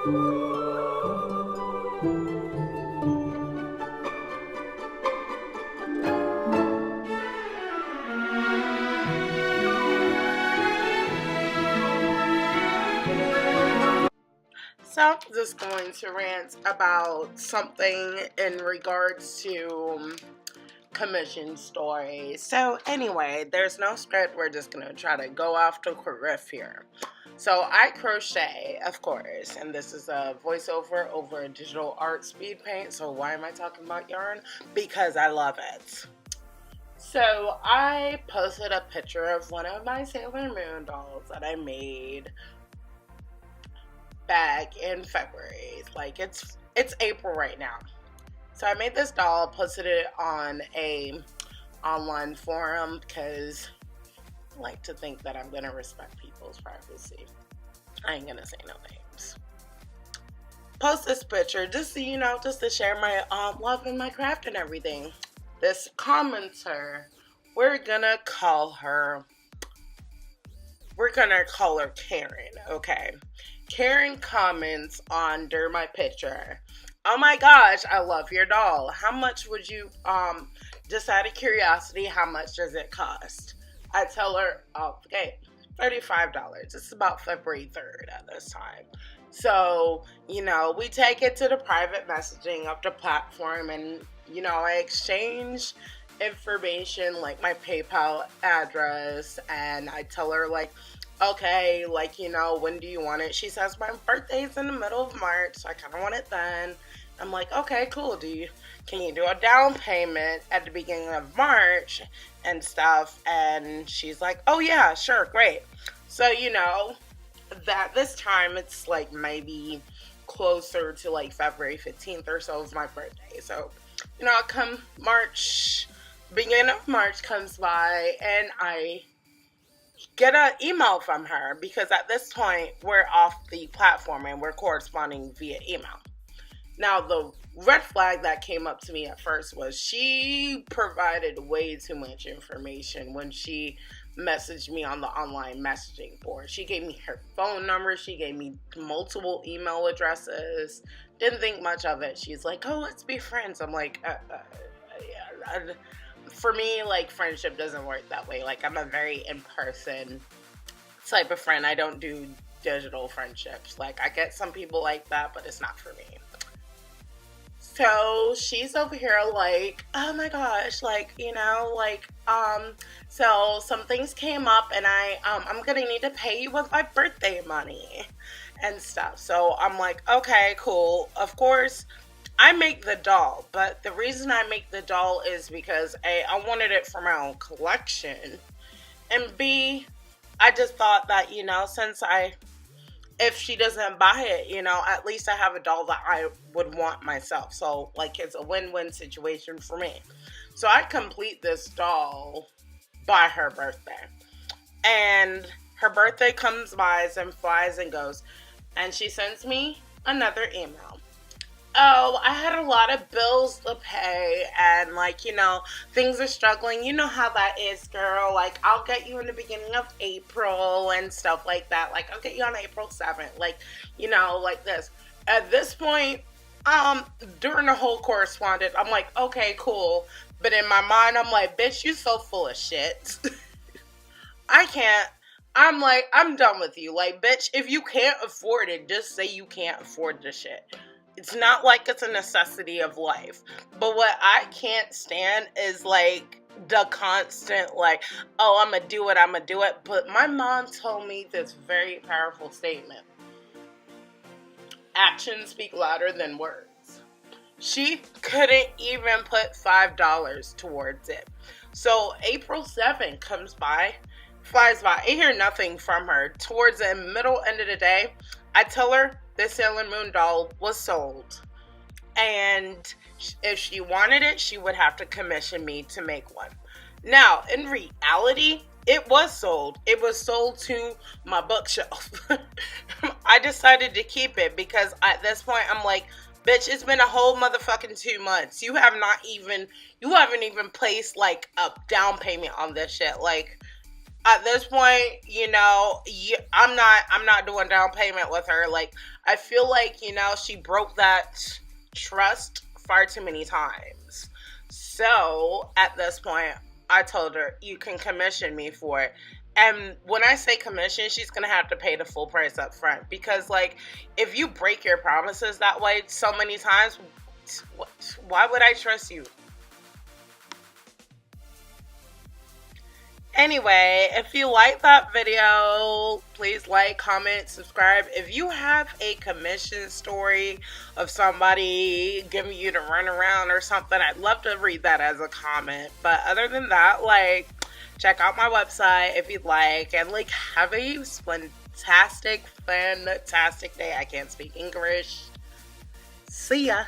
So I'm just going to rant about something in regards to commission stories. So anyway, there's no script. We're just going to try to go off the riff here. So I crochet, of course, and this is a voiceover over a digital art SpeedPaint. So why am I talking about yarn? Because I love it. So I posted a picture of one of my Sailor Moon dolls that I made back in February. Like it's April right now. So I made this doll, posted it on a online forum because I like to think that I'm gonna respect people's privacy. I ain't gonna say no names. Post this picture just so you know, just to share my love and my craft and everything. This commenter, we're gonna call her Karen, okay? Karen comments under my picture, "Oh my gosh, I love your doll. How much would you, just out of curiosity, how much does it cost?" I tell her, okay, $35. It's about February 3rd at this time. So, we take it to the private messaging of the platform and, I exchange information like my PayPal address, and I tell her like, okay, like, when do you want it? She says my birthday's in the middle of March, so I kind of want it then. I'm like, okay, cool. Can you do a down payment at the beginning of March and stuff? And she's like, oh yeah, sure, great. So, that this time it's like maybe closer to like February 15th or so is my birthday. So, come March, beginning of March comes by and I get an email from her because at this point we're off the platform and we're corresponding via email. Now, the red flag that came up to me at first was she provided way too much information when she messaged me on the online messaging board. She gave me her phone number. She gave me multiple email addresses. Didn't think much of it. She's like, oh, let's be friends. I'm like, yeah. For me, like, friendship doesn't work that way. Like, I'm a very in-person type of friend. I don't do digital friendships. Like, I get some people like that, but it's not for me. So she's over here like, oh my gosh, like, so some things came up and I'm gonna need to pay you with my birthday money and stuff. So I'm like, okay, cool. Of course, I make the doll, but the reason I make the doll is because A, I wanted it for my own collection, and B, I just thought that, if she doesn't buy it, at least I have a doll that I would want myself. So, like, it's a win-win situation for me. So I complete this doll by her birthday. And her birthday comes by and flies and goes. And she sends me another email. Oh, I had a lot of bills to pay and, things are struggling. You know how that is, girl. Like, I'll get you in the beginning of April and stuff like that. Like, I'll get you on April 7th. Like, like this. At this point, during the whole correspondence, I'm like, okay, cool. But in my mind, I'm like, bitch, you so full of shit. I can't. I'm like, I'm done with you. Like, bitch, if you can't afford it, just say you can't afford the shit. It's not like it's a necessity of life. But what I can't stand is, like, the constant, like, oh, I'm going to do it. But my mom told me this very powerful statement. Actions speak louder than words. She couldn't even put $5 towards it. So April 7th flies by. I hear nothing from her. Towards the middle end of the day, I tell her this Sailor Moon doll was sold. And if she wanted it, she would have to commission me to make one. Now, in reality, it was sold. It was sold to my bookshelf. I decided to keep it because at this point, I'm like, bitch, it's been a whole motherfucking 2 months. You haven't even placed, like, a down payment on this shit. Like, At this point, I'm not doing down payment with her. Like, I feel like, she broke that trust far too many times. So at this point, I told her, you can commission me for it. And when I say commission, she's gonna have to pay the full price up front, because, like, if you break your promises that way so many times, why would I trust you? Anyway, if you like that video, please like, comment, subscribe. If you have a commission story of somebody giving you the runaround or something, I'd love to read that as a comment. But other than that, like, check out my website if you'd like, and, like, have a fantastic day. I can't speak English. See ya.